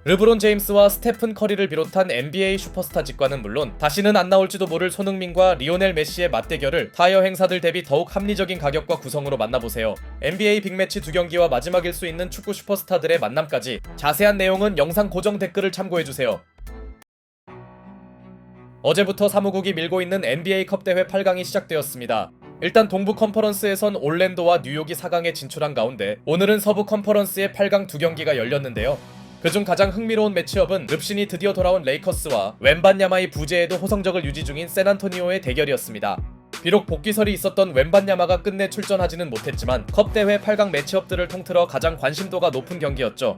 르브론 제임스와 스테픈 커리를 비롯한 NBA 슈퍼스타 직관은 물론 다시는 안 나올지도 모를 손흥민과 리오넬 메시의 맞대결을 타이어 행사들 대비 더욱 합리적인 가격과 구성으로 만나보세요. NBA 빅매치 2경기와 마지막일 수 있는 축구 슈퍼스타들의 만남까지 자세한 내용은 영상 고정 댓글을 참고해주세요. 어제부터 사무국이 밀고 있는 NBA 컵 대회 8강이 시작되었습니다. 일단 동부 컨퍼런스에선 올랜도와 뉴욕이 4강에 진출한 가운데 오늘은 서부 컨퍼런스의 8강 2경기가 열렸는데요. 그중 가장 흥미로운 매치업은 릅신이 드디어 돌아온 레이커스와 웬반야마의 부재에도 호성적을 유지 중인 샌안토니오의 대결이었습니다. 비록 복귀설이 있었던 웬반야마가 끝내 출전하지는 못했지만 컵 대회 8강 매치업들을 통틀어 가장 관심도가 높은 경기였죠.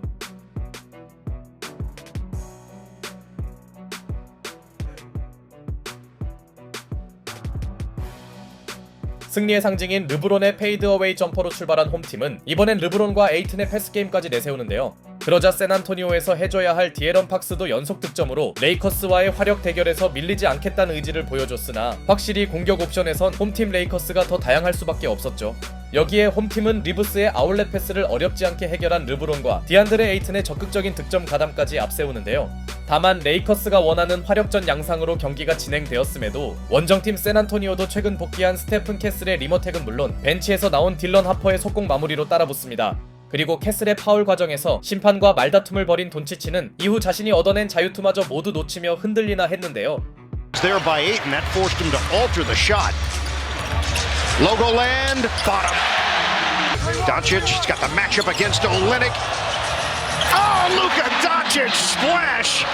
승리의 상징인 르브론의 페이드어웨이 점퍼로 출발한 홈팀은 이번엔 르브론과 에이튼의 패스게임까지 내세우는데요. 그러자 샌안토니오에서 해줘야 할 디에런 팍스도 연속 득점으로 레이커스와의 화력 대결에서 밀리지 않겠다는 의지를 보여줬으나 확실히 공격 옵션에선 홈팀 레이커스가 더 다양할 수밖에 없었죠. 여기에 홈팀은 리브스의 아울렛 패스를 어렵지 않게 해결한 르브론과 디안드레 에이튼의 적극적인 득점 가담까지 앞세우는데요. 다만 레이커스가 원하는 화력전 양상으로 경기가 진행되었음에도 원정팀 샌안토니오도 최근 복귀한 스테픈 캐슬의 리머텍은 물론 벤치에서 나온 딜런 하퍼의 속공 마무리로 따라붙습니다. 그리고 캐슬의 파울 과정에서 심판과 말다툼을 벌인 돈치치는 이후 자신이 얻어낸 자유투마저 모두 놓치며 흔들리나 했는데요. Logoland, bottom. Doncic got the matchup against Olynyk. Oh, Luka Doncic splash.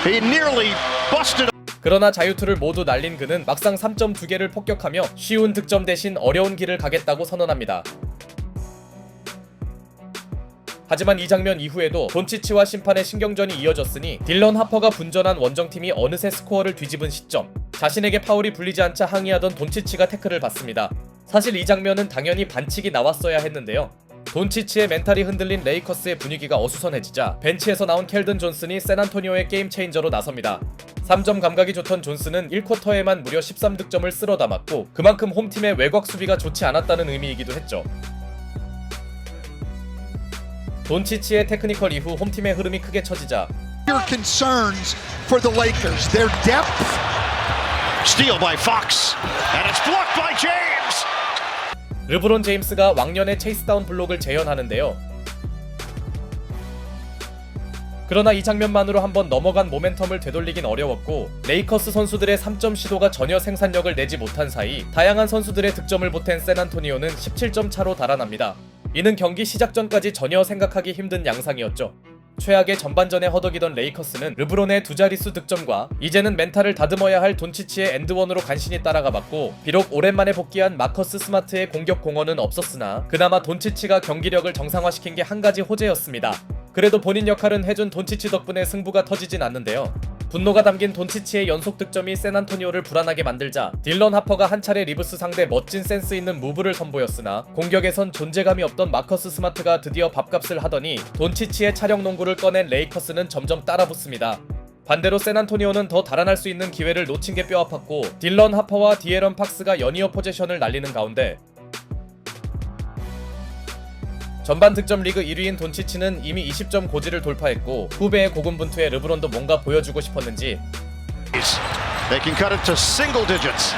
He nearly busted. 그러나 자유투를 모두 날린 그는 막상 3점 2개를 폭격하며 쉬운 득점 대신 어려운 길을 가겠다고 선언합니다. 하지만 이 장면 이후에도 돈치치와 심판의 신경전이 이어졌으니 딜런 하퍼가 분전한 원정팀이 어느새 스코어를 뒤집은 시점 자신에게 파울이 불리지 않자 항의하던 돈치치가 태클을 받습니다. 사실 이 장면은 당연히 반칙이 나왔어야 했는데요. 돈치치의 멘탈이 흔들린 레이커스의 분위기가 어수선해지자 벤치에서 나온 켈든 존슨이 샌안토니오의 게임 체인저로 나섭니다. 3점 감각이 좋던 존슨은 1쿼터에만 무려 13득점을 쓸어 담았고 그만큼 홈팀의 외곽 수비가 좋지 않았다는 의미이기도 했죠. 돈치치의 테크니컬 이후 홈팀의 흐름이 크게 처지자 Concerns for the Lakers. Their depth. Steal by Fox. And it's blocked by James. 르브론 제임스가 왕년의 체이스다운 블록을 재현하는데요. 그러나 이 장면만으로 한번 넘어간 모멘텀을 되돌리긴 어려웠고 레이커스 선수들의 3점 시도가 전혀 생산력을 내지 못한 사이 다양한 선수들의 득점을 보탠 샌안토니오는 17점 차로 달아납니다. 이는 경기 시작 전까지 전혀 생각하기 힘든 양상이었죠. 최악의 전반전에 허덕이던 레이커스는 르브론의 두 자릿수 득점과 이제는 멘탈을 다듬어야 할 돈치치의 엔드원으로 간신히 따라가 봤고 비록 오랜만에 복귀한 마커스 스마트의 공격 공헌은 없었으나 그나마 돈치치가 경기력을 정상화시킨 게 한 가지 호재였습니다. 그래도 본인 역할은 해준 돈치치 덕분에 승부가 터지진 않는데요. 분노가 담긴 돈치치의 연속 득점이 샌안토니오를 불안하게 만들자 딜런 하퍼가 한 차례 리브스 상대 멋진 센스 있는 무브를 선보였으나 공격에선 존재감이 없던 마커스 스마트가 드디어 밥값을 하더니 돈치치의 차력 농구를 꺼낸 레이커스는 점점 따라붙습니다. 반대로 샌안토니오는 더 달아날 수 있는 기회를 놓친 게 뼈아팠고 딜런 하퍼와 디에런 팍스가 연이어 포제션을 날리는 가운데 전반 득점 리그 1위인 돈치치는 이미 20점 고지를 돌파했고 후배의 고군분투에 르브론도 뭔가 보여주고 싶었는지 They can cut it to single digits.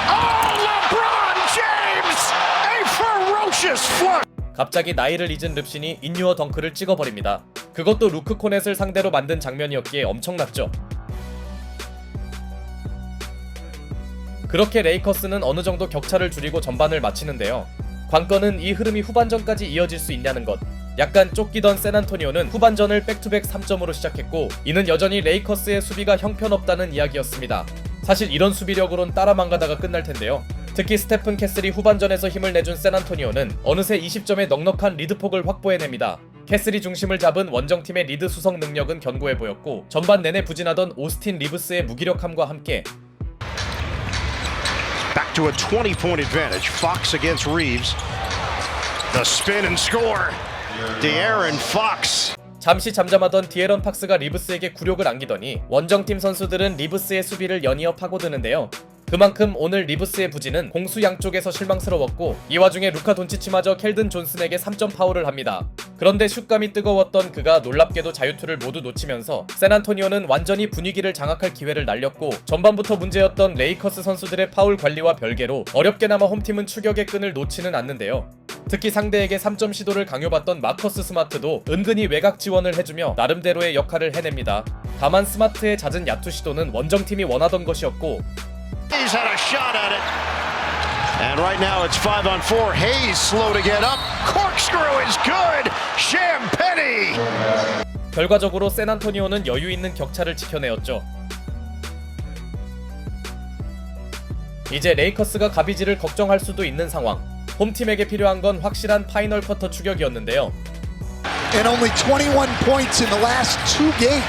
Oh, LeBron James! A ferocious flush. 갑자기 나이를 잊은 릅신이 인유어 덩크를 찍어버립니다. 그것도 루크 코넷을 상대로 만든 장면이었기에 엄청났죠. 그렇게 레이커스는 어느 정도 격차를 줄이고 전반을 마치는데요. 관건은 이 흐름이 후반전까지 이어질 수 있냐는 것. 약간 쫓기던 샌안토니오는 후반전을 백투백 3점으로 시작했고 이는 여전히 레이커스의 수비가 형편없다는 이야기였습니다. 사실 이런 수비력으론 따라 망가다가 끝날 텐데요. 특히 스테픈 캐슬이 후반전에서 힘을 내준 샌안토니오는 어느새 20점의 넉넉한 리드폭을 확보해냅니다. 캐슬이 중심을 잡은 원정팀의 리드 수성 능력은 견고해 보였고 전반 내내 부진하던 오스틴 리브스의 무기력함과 함께 Back to a 20-point advantage. Fox against Reeves. The spin and score. De'Aaron Fox. 잠시 잠잠하던 디에런 팍스가 리브스에게 굴욕을 안기더니 원정팀 선수들은 리브스의 수비를 연이어 파고드는데요. 그만큼 오늘 리브스의 부진은 공수 양쪽에서 실망스러웠고 이 와중에 루카 돈치치마저 켈든 존슨에게 3점 파울을 합니다. 그런데 슛감이 뜨거웠던 그가 놀랍게도 자유투를 모두 놓치면서 샌안토니오는 완전히 분위기를 장악할 기회를 날렸고 전반부터 문제였던 레이커스 선수들의 파울 관리와 별개로 어렵게나마 홈팀은 추격의 끈을 놓지는 않는데요. 특히 상대에게 3점 시도를 강요받던 마커스 스마트도 은근히 외곽 지원을 해주며 나름대로의 역할을 해냅니다. 다만 스마트의 잦은 야투 시도는 원정팀이 원하던 것이었고 He's had a shot at it. And right now it's 5-on-4. Hayes slow to get up. Corkscrew is good. Champagny. 결과적으로 샌안토니오는 여유 있는 격차를 지켜내었죠. 이제 레이커스가 가비지를 걱정할 수도 있는 상황. 홈팀에게 필요한 건 확실한 파이널 쿼터 추격이었는데요. And only 21 points in the last 2 games.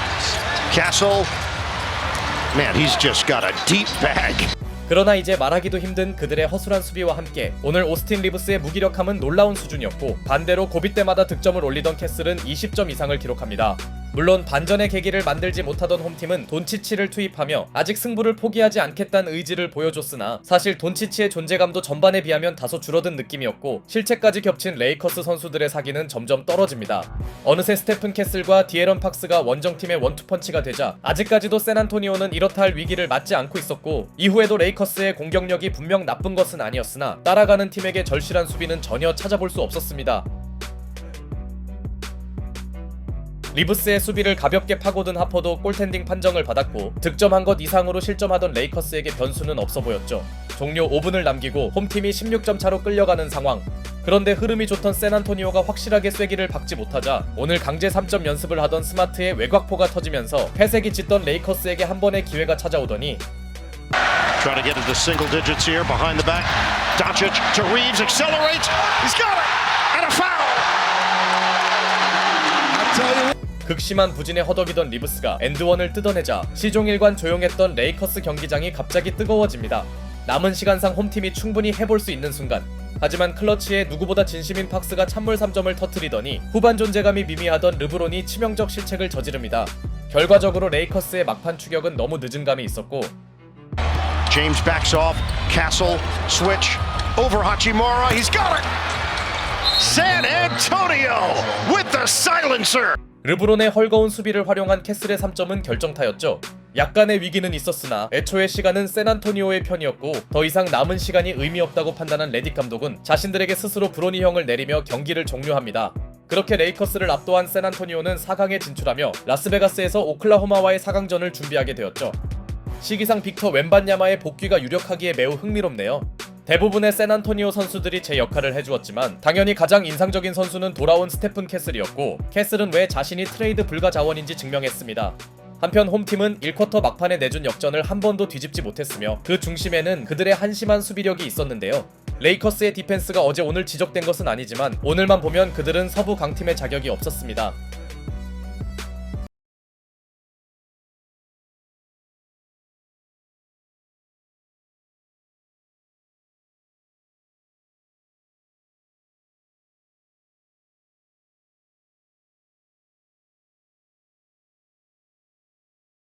Castle. Man, he's just got a deep bag. 그러나 이제 말하기도 힘든 그들의 허술한 수비와 함께 오늘 오스틴 리브스의 무기력함은 놀라운 수준이었고 반대로 고비 때마다 득점을 올리던 캐슬은 20점 이상을 기록합니다. 물론 반전의 계기를 만들지 못하던 홈팀은 돈치치를 투입하며 아직 승부를 포기하지 않겠다는 의지를 보여줬으나 사실 돈치치의 존재감도 전반에 비하면 다소 줄어든 느낌이었고 실책까지 겹친 레이커스 선수들의 사기는 점점 떨어집니다. 어느새 스테픈 캐슬과 디에런 팍스가 원정팀의 원투펀치가 되자 아직까지도 샌안토니오는 이렇다 할 위기를 맞지 않고 있었고 이후에도 레이커스의 공격력이 분명 나쁜 것은 아니었으나 따라가는 팀에게 절실한 수비는 전혀 찾아볼 수 없었습니다. 리브스의 수비를 가볍게 파고든 하퍼도 골텐딩 판정을 받았고 득점한 것 이상으로 실점하던 레이커스에게 변수는 없어 보였죠. 종료 5분을 남기고 홈팀이 16점 차로 끌려가는 상황. 그런데 흐름이 좋던 샌안토니오가 확실하게 쐐기를 박지 못하자 오늘 강제 3점 연습을 하던 스마트의 외곽포가 터지면서 회색이 짙던 레이커스에게 한 번의 기회가 찾아오더니 Trying to get into single digits here behind the back. Doncic to Reeves, accelerates. He's got it. And a foul. I tell you what. 극심한 부진에 허덕이던 리브스가 엔드원을 뜯어내자 시종일관 조용했던 레이커스 경기장이 갑자기 뜨거워집니다. 남은 시간상 홈팀이 충분히 해볼 수 있는 순간. 하지만 클러치에 누구보다 진심인 팍스가 찬물 3점을 터뜨리더니 후반 존재감이 미미하던 르브론이 치명적 실책을 저지릅니다. 결과적으로 레이커스의 막판 추격은 너무 늦은 감이 있었고 James backs off. Castle switch over Hachimura. He's got it. San Antonio with the silencer. 르브론의 헐거운 수비를 활용한 캐슬의 3점은 결정타였죠. 약간의 위기는 있었으나 애초의 시간은 샌안토니오의 편이었고 더 이상 남은 시간이 의미 없다고 판단한 레딕 감독은 자신들에게 스스로 브로니형을 내리며 경기를 종료합니다. 그렇게 레이커스를 압도한 샌안토니오는 4강에 진출하며 라스베가스에서 오클라호마와의 4강전을 준비하게 되었죠. 시기상 빅터 웬반야마의 복귀가 유력하기에 매우 흥미롭네요. 대부분의 샌안토니오 선수들이 제 역할을 해주었지만 당연히 가장 인상적인 선수는 돌아온 스테픈 캐슬이었고 캐슬은 왜 자신이 트레이드 불가 자원인지 증명했습니다. 한편 홈팀은 1쿼터 막판에 내준 역전을 한 번도 뒤집지 못했으며 그 중심에는 그들의 한심한 수비력이 있었는데요. 레이커스의 디펜스가 어제 오늘 지적된 것은 아니지만 오늘만 보면 그들은 서부 강팀의 자격이 없었습니다.